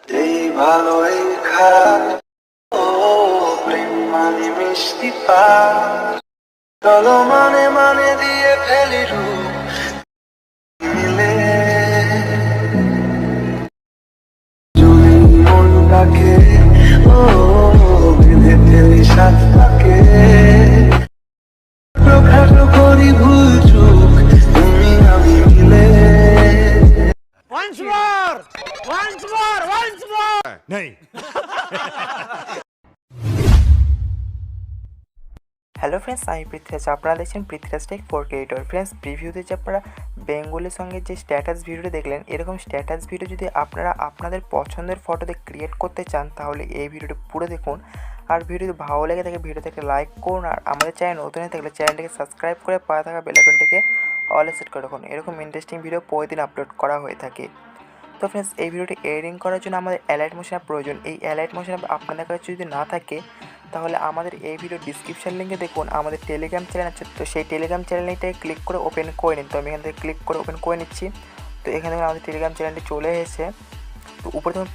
এই ভালো এই খারাপ ও প্রেম মানে মিষ্টি পার চলো মানে মানে দিয়ে ফেলি রূপ মিলে যদি মনটাকে ও বেঁধে ফেলি সাতটাকে প্রখাটো করি ভুল চুক তুমি আমি মিলে नहीं হ্যালো ফ্রেন্ডস, আমি পৃথ্বী। আপনারা দেখছেন Prithvi tech for creator. Friends, প্রিভিউতে যে আপনারা বেঙ্গলি সঙ্গে যে স্ট্যাটাস ভিডিওটি দেখলেন, এরকম স্ট্যাটাস ভিডিও যদি আপনারা আপনাদের পছন্দের ফটোতে ক্রিয়েট করতে চান তাহলে এই ভিডিওটি পুরো দেখুন। আর ভিডিওটি ভালো লেগে থাকে ভিডিওটাকে লাইক করুন, আর আমাদের চ্যানেল নতুন হয়ে থাকলে চ্যানেলটিকে সাবস্ক্রাইব করে পাশে থাকা বেল আইকনটিকে অলে সেট করে রাখুন। এরকম ইন্টারেস্টিং ভিডিও প্রতিদিন আপলোড করা হয়ে থাকে। তো ফ্রেন্ডস, এই ভিডিওটি এডিটিং করার জন্য আমাদের অ্যালাইট মোশনের প্রয়োজন। এই অ্যালাইট মোশন আপনাদের কাছে যদি না থাকে তাহলে আমাদের এই ভিডিও ডিসক্রিপশন লিঙ্কে দেখুন আমাদের টেলিগ্রাম চ্যানেল আছে। তো সেই টেলিগ্রাম চ্যানেলটাকে ক্লিক করে ওপেন করে নিন। তো আমি এখান থেকে ক্লিক করে ওপেন করে নিচ্ছি। তো এখান থেকে আমাদের টেলিগ্রাম চ্যানেলটি চলে এসেছে। তো উপরে দেখুন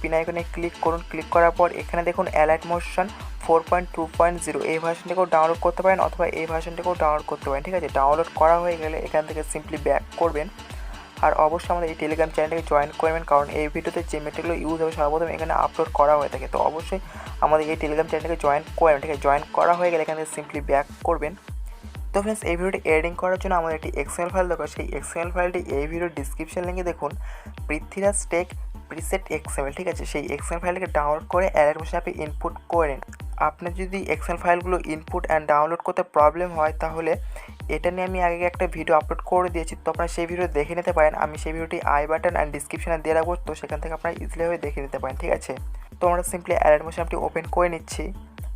পিন আইকনে ক্লিক করুন। ক্লিক করার পর এখানে দেখুন অ্যালাইট মোশন 4.2.0 এই ভার্সনটিকেও ডাউনলোড করতে পারেন অথবা এই ভার্সনটিকেও ডাউনলোড করতে পারেন। ঠিক আছে, ডাউনলোড করা হয়ে গেলে এখান থেকে সিম্পলি ব্যাক করবেন। আর অবশ্যই আমাদের এই টেলিগ্রাম চ্যানেলটাকে জয়েন করবেন, কারণ এই ভিডিওতে যে মেটেরিয়াল ইউজ হবে সর্বপ্রথম এখানে আপলোড করা হয়ে থাকে। তো অবশ্যই আমাদের এই টেলিগ্রাম চ্যানেলটাকে জয়েন করবেন। ঠিক আছে, জয়েন করা হয়ে গেলে এখান থেকে সিম্পলি ব্যাক করবেন। তো ফ্রেন্ডস, এই ভিডিওটি এডিটিং করার জন্য আমাদের একটি XML ফাইল দরকার। সেই XML ফাইলটি এই ভিডিওর ডিসক্রিপশন লিঙ্কে দেখুন পৃথ্বীরাজ টেক প্রিসেট XML। ঠিক আছে, সেই XML ফাইলটিকে ডাউনলোড করে অ্যালাইট মোশনে আপনি ইনপুট করে নিন। আপনার যদি XML ফাইলগুলো ইনপুট অ্যান্ড ডাউনলোড করতে প্রবলেম হয় তাহলে এটা নিয়ে আমি আগে একটা ভিডিও আপলোড করে দিয়েছি, তো আপনারা সেই ভিডিও দেখে নিতে পারেন। আমি সেই ভিডিওটি আই বাটন অ্যান্ড ডিসক্রিপশনে দিয়ে রাখবো, তো সেখান থেকে আপনারা ইজিলিভাবে দেখে নিতে পারেন। ঠিক আছে, তো আমরা সিম্পলি অ্যালাইট মোশন আপনি ওপেন করে নিচ্ছি।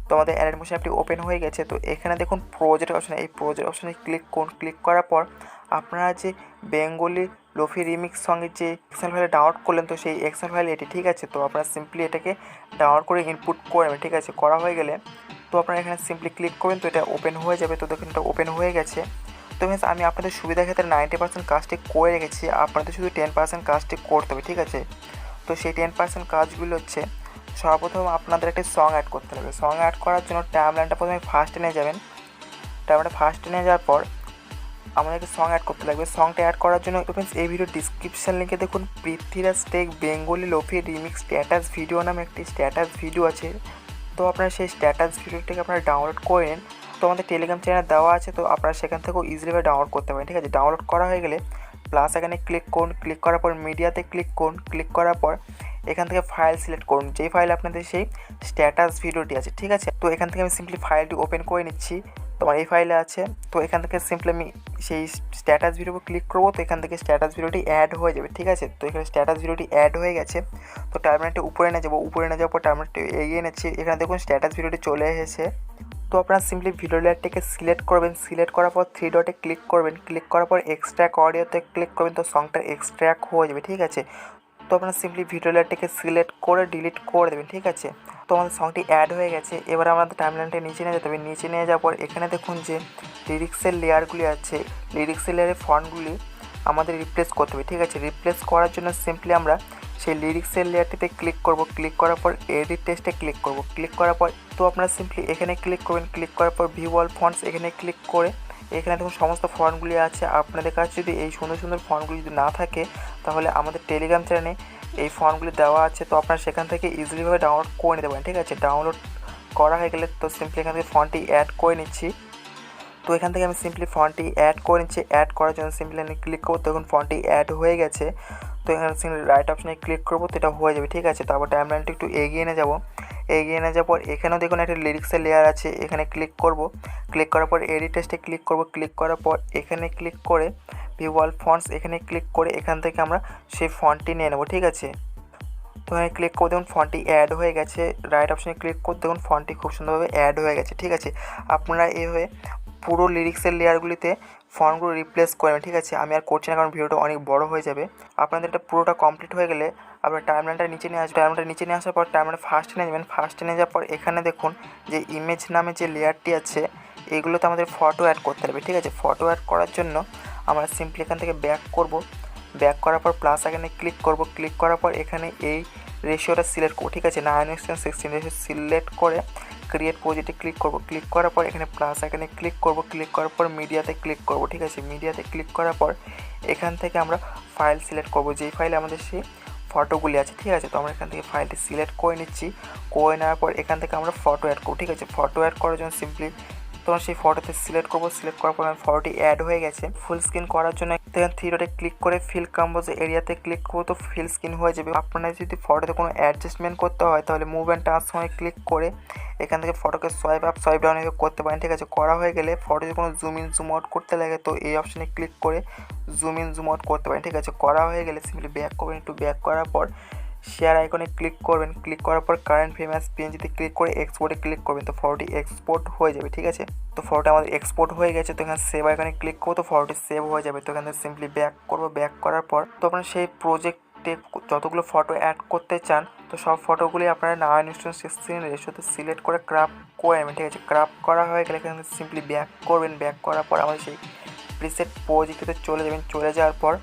তো আমাদের অ্যালাইট মোশন আপনি ওপেন হয়ে গেছে। তো এখানে দেখুন প্রজেক্ট অপশন, এই প্রজেক্ট অপশনে ক্লিক করুন। ক্লিক করার পর আপনারা যে বেঙ্গলি লোফি রিমিক্স সঙ্গে যে XML ফাইলে ডাউনলোড করলেন, তো সেই XML ফাইল এটি। ঠিক আছে, তো আপনারা সিম্পলি এটাকে ডাউনলোড করে ইনপুট করবেন। ঠিক আছে, করা হয়ে গেলে তো আপনারা এখানে সিম্পলি ক্লিক করবেন। তো এটা ওপেন হয়ে যাবে। তো দেখুন এটা ওপেন হয়ে গেছে। তো মিনস আমি আপনাদের সুবিধার ক্ষেত্রে 90% কাজটি করে রেখেছি, আপনাদের শুধু 10% কাজটি করতে হবে। ঠিক আছে, তো সেই 10% কাজগুলো হচ্ছে সর্বপ্রথম আপনাদের একটা সং অ্যাড করতে হবে। সং অ্যাড করার জন্য টাইমলাইনটা প্রথমে ফার্স্টে নিয়ে যাবেন। টাইমলাইনটা ফার্স্টে নিয়ে যাওয়ার পর আমাদেরকে সং অ্যাড করতে লাগবে। সংটা অ্যাড করার জন্য ফ্রেন্ডস এই ভিডিও ডিসক্রিপশন লিঙ্কে দেখুন Prithviraj tech Bengali lofi remix status video নামে একটি স্ট্যাটাস ভিডিও আছে। তো আপনারা সেই স্ট্যাটাস ভিডিওটাকে আপনারা ডাউনলোড করে নিন। তো আমাদের টেলিগ্রাম চ্যানেল দেওয়া আছে, তো আপনারা সেখান থেকেও ইজিলিভাবে ডাউনলোড করতে পারেন। ঠিক আছে, ডাউনলোড করা হয়ে গেলে প্লাস এখানে ক্লিক করুন। ক্লিক করার পর মিডিয়াতে ক্লিক করুন। ক্লিক করার পর এখান থেকে ফাইল সিলেক্ট করুন, যেই ফাইল আপনাদের সেই স্ট্যাটাস ভিডিওটি আছে। ঠিক আছে, তো এখান থেকে আমি সিম্পলি ফাইলটি ওপেন করে নিচ্ছি। তোমার এই ফাইলে আছে। তো এখান থেকে সিম্পলি আমি সেই স্ট্যাটাস ভিডিও ক্লিক করবো। তো এখান থেকে স্ট্যাটাস ভিডিওটি অ্যাড হয়ে যাবে। ঠিক আছে, তো এখানে স্ট্যাটাস ভিডিওটি অ্যাড হয়ে গেছে। তো টার্মিনালটি উপরে নিয়ে যাবো। উপরে নিয়ে যাওয়ার পর টার্মিনালটি এগিয়ে নিচ্ছি। এখানে দেখুন স্ট্যাটাস ভিডিওটি চলে এসেছে। তো আপনারা সিম্পলি ভিডিও লেয়ারটিকে সিলেক্ট করবেন। সিলেক্ট করার পর 3 ডটে ক্লিক করবেন। ক্লিক করার পর এক্সট্র্যাক্ট অডিওতে ক্লিক করবেন। তো সংটা এক্সট্র্যাক্ট হয়ে যাবে। ঠিক আছে, তো আপনারা সিম্পলি ভিডিও লেয়ারটিকে সিলেক্ট করে ডিলিট করে দেবেন। ঠিক আছে, তো আমাদের সংটি অ্যাড হয়ে গেছে। এবার আমাদের টাইমলাইনটা নিচে নিয়ে যেতে হবে। নিচে নিয়ে যাওয়ার পর এখানে দেখুন যে লিরিক্সের লেয়ারগুলি আছে, লিরিক্সের লেয়ারের ফন্টগুলি আমাদের রিপ্লেস করতে হবে। ঠিক আছে, রিপ্লেস করার জন্য সিম্পলি আমরা সেই লিরিক্সের লেয়ারটিতে ক্লিক করব। ক্লিক করার পর এডিট টেক্সটে ক্লিক করব। ক্লিক করার পর তো আপনারা সিম্পলি এখানে ক্লিক করবেন। ক্লিক করার পর ভিউ অল ফন্টস এখানে ক্লিক করে এখানে দেখুন সমস্ত ফন্টগুলি আছে। আপনাদের কাছে যদি এই সুন্দর সুন্দর ফন্টগুলি যদি না থাকে তাহলে আমাদের টেলিগ্রাম চ্যানেলে এই ফন্টগুলি দেওয়া আছে, তো আপনারা সেখান থেকে ইজিলিভাবে ডাউনলোড করে নিতে পারেন। ঠিক আছে, ডাউনলোড করা হয়ে গেলে তো সিম্পলি এখান থেকে ফন্টটি অ্যাড করে নিচ্ছি। তো এখান থেকে আমি সিম্পলি ফন্টটি অ্যাড করে নিচ্ছি। অ্যাড করার জন্য সিম্পলি আমি ক্লিক করবো। তখন ফন্টটি অ্যাড হয়ে গেছে। তো এখানে সিম্পলি রাইট অপশনে ক্লিক করবো, তো এটা হয়ে যাবে। ঠিক আছে, তারপর টাইমলাইনটা একটু এগিয়ে নিয়ে যাবো। এগিয়ে নিয়ে যাওয়ার পর এখানেও দেখুন একটা লিরিক্সের লেয়ার আছে, এখানে ক্লিক করব। ক্লিক করার পর এডিট টেক্সটে ক্লিক করব। ক্লিক করার পর এখানে ক্লিক করে ভিউ অল ফন্টস এখানে ক্লিক করে এখান থেকে আমরা সেই ফন্টটি নিয়ে নেব। ঠিক আছে, তো এখানে ক্লিক করে দেখুন ফন্টটি অ্যাড হয়ে গেছে। রাইট অপশনে ক্লিক করতে দেখুন ফন্টটি খুব সুন্দরভাবে অ্যাড হয়ে গেছে। ঠিক আছে, আপনারা এইভাবে পুরো লিরিক্সের লেয়ারগুলিতে ফন্টগুলো রিপ্লেস করবেন। ঠিক আছে, আমি আর করছি না কারণ ভিডিওটা অনেক বড় হয়ে যাবে। আপনাদের এটা পুরোটা কমপ্লিট হয়ে গেলে আপনার টাইমলাইনটা নিচে নিয়ে আসবে। টাইমলাইনটা নিচে নিয়ে আসার পর টাইমলাইন ফার্স্টে নিয়ে যাবেন। ফার্স্টে নিয়ে যাওয়ার পর এখানে দেখুন যে ইমেজ নামে যে লেয়ারটি আছে এইগুলোতে আমাদের ফটো অ্যাড করতে হবে। ঠিক আছে, ফটো অ্যাড করার জন্য আমরা সিম্পলি এখান থেকে ব্যাক করব। ব্যাক করার পর প্লাস এখানে ক্লিক করব। ক্লিক করার পর এখানে এই রেশিওটা সিলেক্ট করবো, ঠিক আছে, 9:16 রেশিও সিলেক্ট করে ক্রিয়েট প্রজেক্টে ক্লিক করবো। ক্লিক করার পর এখানে প্লাস এখানে ক্লিক করবো। ক্লিক করার পর মিডিয়াতে ক্লিক করবো, ঠিক আছে। মিডিয়াতে ক্লিক করার পর এখান থেকে আমরা ফাইল সিলেক্ট করবো, যেই ফাইলে আমাদের সেই ফটোগুলি আছে, ঠিক আছে। তো আমরা এখান থেকে ফাইলটি সিলেক্ট করে নিচ্ছি। করে নেওয়ার পর এখান থেকে আমরা ফটো অ্যাড করবো, ঠিক আছে। ফটো অ্যাড করার জন্য সিম্পলি তোমার সেই ফটোতে সিলেক্ট করবো। সিলেক্ট করার পর আমার ফটোটি অ্যাড হয়ে গেছে। ফুল স্ক্রিন করার জন্য এখানে থ্রি ডটে ক্লিক করে ফিল কম্পোজ এরিয়াতে ক্লিক করবো, তো ফিল স্ক্রিন হয়ে যাবে। আপনারা যদি ফটোতে কোনো অ্যাডজাস্টমেন্ট করতে হয় তাহলে মুভ অ্যান্ড ট্রান্সফর্মে ক্লিক করে এখান থেকে ফটোকে সোয়াইপ আপ সোয়াইপ ডাউন করতে পারেন, ঠিক আছে। করা হয়ে গেলে ফটো যদি কোনো জুম ইন জুম আউট করতে লাগে তো এই অপশানে ক্লিক করে জুম ইন জুম আউট করতে পারেন, ঠিক আছে। করা হয়ে গেলে সিম্পলি ব্যাক করবেন। একটু ব্যাক করার পর শেয়ার আইকনে ক্লিক করবেন। ক্লিক করার পর কারেন্ট ফ্রেম অ্যাজ পিএনজিতে ক্লিক করে এক্সপোর্টে ক্লিক করবেন, তো ফটোটি এক্সপোর্ট হয়ে যাবে, ঠিক আছে। তো ফটোটা আমাদের এক্সপোর্ট হয়ে গেছে। তো এখানে সেভ আইকনে ক্লিক করবো, তো ফটোটি সেভ হয়ে যাবে। তো এখানে সিম্পলি ব্যাক করবো। ব্যাক করার পর তো আপনারা সেই প্রজেক্টে যতগুলো ফটো অ্যাড করতে চান তো সব ফটোগুলি আপনারা 9:16 রেশিওতে সিলেক্ট করে ক্রাপ করে নেবেন, ঠিক আছে। ক্রাপ করা হয়ে গেলে এখানে সিম্পলি ব্যাক করবেন। ব্যাক করার পর আমাদের সেই প্রিসেট প্রজেক্টে চলে যাবেন। চলে যাওয়ার পর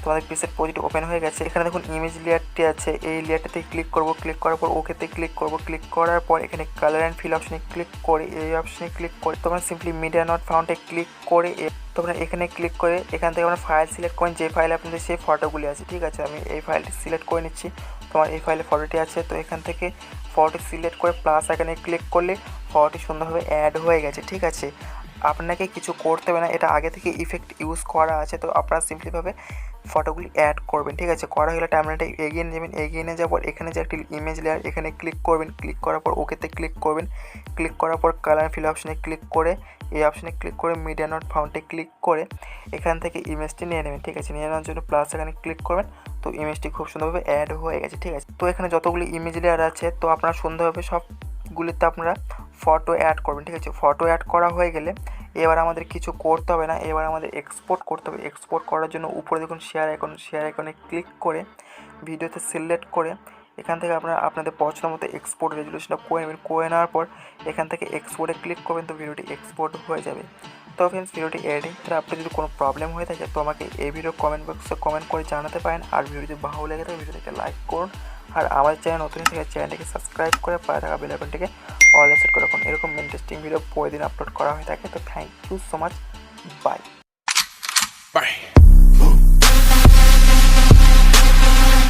তোমাদের প্রিসেট প্রজেক্ট ওপেন হয়ে গেছে। এখানে দেখুন ইমেজ লেয়ারটি আছে, এই লেয়ারটাতে ক্লিক করব। ক্লিক করার পর ওকেতে ক্লিক করব। ক্লিক করার পর এখানে কালার অ্যান্ড ফিল অপশনে ক্লিক করে এই অপশনে ক্লিক করে তোমরা সিম্পলি মিডিয়া নট ফাউন্ডে ক্লিক করে তোমরা এখানে ক্লিক করে এখান থেকে আমরা ফাইল সিলেক্ট করেন, যে ফাইলে আপনাদের সেই ফটোগুলি আছে, ঠিক আছে। আমি এই ফাইলটি সিলেক্ট করে নিচ্ছি। তোমার এই ফাইলে ফটোটি আছে, তো এখান থেকে ফটো সিলেক্ট করে প্লাস এখানে ক্লিক করলে ফটোটি সুন্দরভাবে অ্যাড হয়ে গেছে, ঠিক আছে। আপনাকে কিছু করতে হবে না, এটা আগে থেকে ইফেক্ট ইউজ করা আছে। তো আপনারা সিম্পলিভাবে ফটোগুলি অ্যাড করবেন, ঠিক আছে। করা হলে টাইমলাইনটা এগিয়ে নিয়ে যাবেন। এগিয়ে নিয়ে যাওয়ার পর এখানে যে একটি ইমেজ লেয়ার এখানে ক্লিক করবেন। ক্লিক করার পর ওকেতে ক্লিক করবেন। ক্লিক করার পর কালার ফিল অপশনে ক্লিক করে এই অপশনে ক্লিক করে মিডিয়া নট ফাউন্ডে ক্লিক করে এখান থেকে ইমেজটি নিয়ে নেবেন, ঠিক আছে। নিয়ে নেওয়ার জন্য প্লাস এখানে ক্লিক করবেন, তো ইমেজটি খুব সুন্দরভাবে অ্যাড হয়ে গেছে, ঠিক আছে। তো এখানে যতগুলি ইমেজ লেয়ার আছে তো আপনারা সুন্দরভাবে সবগুলিতে আপনারা ফটো অ্যাড করবেন, ঠিক আছে। ফটো অ্যাড করা হয়ে গেলে এবার আমাদের কিছু করতে হবে না, এবার আমাদের এক্সপোর্ট করতে হবে। এক্সপোর্ট করার জন্য উপরে দেখুন শেয়ার আইকনে ক্লিক করে ভিডিওতে সিলেক্ট করে এখান থেকে আপনারা আপনাদের পছন্দ মতো এক্সপোর্ট রেজুলেশনটা করে নেবেন। করে নেওয়ার পর এখান থেকে এক্সপোর্টে ক্লিক করবেন, তো ভিডিওটি এক্সপোর্ট হয়ে যাবে। তো ফ্রেন্ডস, ভিডিওটি এডিটিং তাহলে আপনার যদি কোনো প্রবলেম হয়ে থাকে তো আমাকে এই ভিডিও কমেন্ট বক্সে কমেন্ট করে জানাতে পারেন। আর ভিডিও যদি ভালো লেগে থাকে ভিডিওটিকে লাইক করুন। আর আমাদের চ্যানেল নতুন থেকে চ্যানেলটিকে সাবস্ক্রাইব করে পাশে থাকা বেল আইকনটিকে অল সেট করে রাখুন। এরকম ইন্টারেস্টিং ভিডিও প্রতিদিন আপলোড করা হয়ে থাকে। তো thank you so much, by.